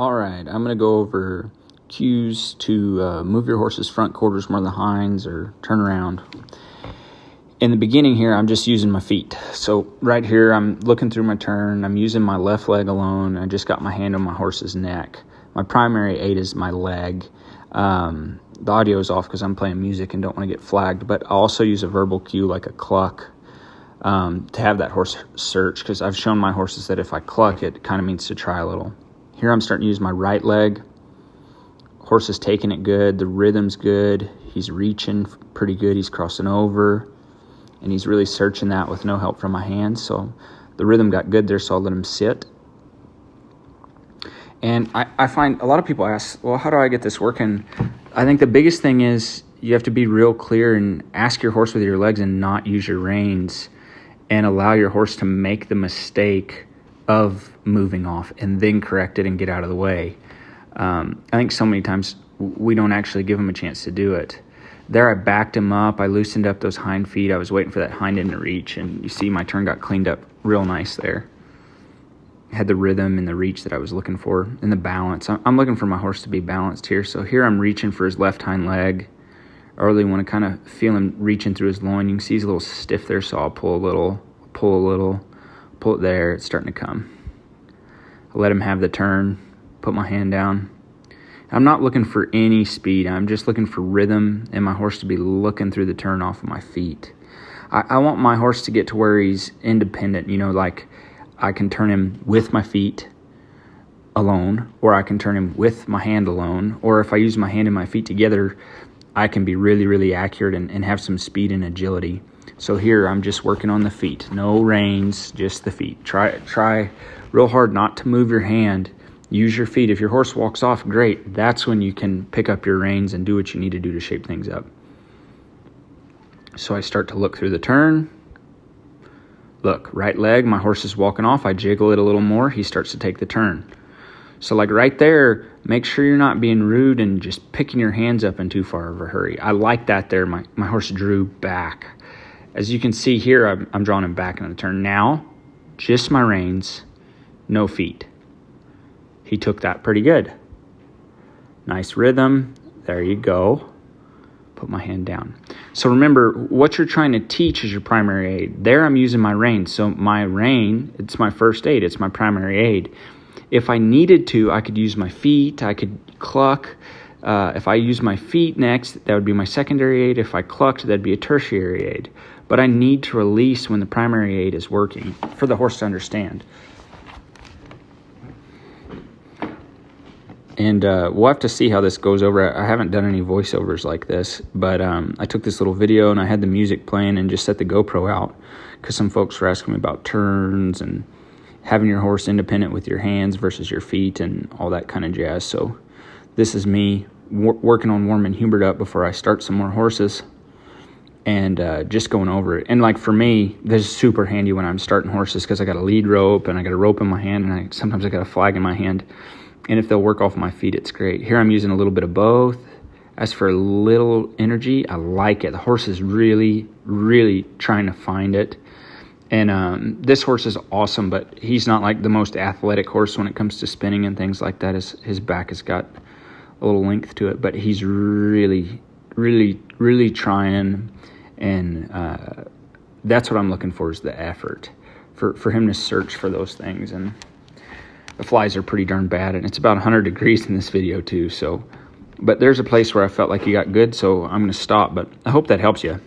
All right, I'm going to go over cues to move your horse's front quarters more than the hinds or turn around. In the beginning here, I'm just using my feet. So right here, I'm looking through my turn. I'm using my left leg alone. I just got my hand on my horse's neck. My primary aid is my leg. The audio is off because I'm playing music and don't want to get flagged, but I also use a verbal cue like a cluck to have that horse search, because I've shown my horses that if I cluck, it kind of means to try a little. Here I'm starting to use my right leg. Horse is taking it good. The rhythm's good. He's reaching pretty good. He's crossing over. And he's really searching that with no help from my hands. So the rhythm got good there, so I'll let him sit. And I find a lot of people ask, well, how do I get this working? I think the biggest thing is you have to be real clear and ask your horse with your legs and not use your reins, and allow your horse to make the mistake of moving off and then correct it and get out of the way. I think so many times we don't actually give him a chance to do it. There I backed him up. I loosened up those hind feet. I was waiting for that hind end to reach, and you see my turn got cleaned up real nice there. Had the rhythm and the reach that I was looking for, and the balance. I'm looking for my horse to be balanced here. So here I'm reaching for his left hind leg. I really want to kind of feel him reaching through his loin. You can see he's a little stiff there, so I'll pull a little, pull it there. It's starting to come. I let him have the turn, put my hand down. I'm not looking for any speed. I'm just looking for rhythm and my horse to be looking through the turn off of my feet. I want my horse to get to where he's independent, like I can turn him with my feet alone, or I can turn him with my hand alone, or if I use my hand and my feet together, I can be really, really accurate and have some speed and agility. So here I'm just working on the feet. No reins, just the feet. Try real hard not to move your hand. Use your feet. If your horse walks off, great. That's when you can pick up your reins and do what you need to do to shape things up. So I start to look through the turn. Look, right leg, my horse is walking off. I jiggle it a little more. He starts to take the turn. So like right there, make sure you're not being rude and just picking your hands up in too far of a hurry. I like that there. My horse drew back. As you can see here, I'm drawing him back in the turn. Now, just my reins, no feet. He took that pretty good. Nice rhythm. There you go. Put my hand down. So remember, what you're trying to teach is your primary aid. There I'm using my rein. So my rein, it's my first aid. It's my primary aid. If I needed to, I could use my feet. I could cluck. If I use my feet next, that would be my secondary aid. If I clucked, that'd be a tertiary aid. But I need to release when the primary aid is working for the horse to understand. And we'll have to see how this goes over. I haven't done any voiceovers like this, but I took this little video and I had the music playing and just set the GoPro out because some folks were asking me about turns and having your horse independent with your hands versus your feet and all that kind of jazz. So this is me working on warming Hubert up before I start some more horses and just going over it. And like for me, this is super handy when I'm starting horses because I got a lead rope and I got a rope in my hand and sometimes I got a flag in my hand. And if they'll work off my feet, it's great. Here I'm using a little bit of both. As for a little energy, I like it. The horse is really, really trying to find it. And this horse is awesome, but he's not like the most athletic horse when it comes to spinning and things like that. His back has got a little length to it, but he's really, really, really trying. And that's what I'm looking for, is the effort for him to search for those things. And the flies are pretty darn bad, and it's about 100 degrees in this video too. So, but there's a place where I felt like you got good, so I'm going to stop. But I hope that helps you.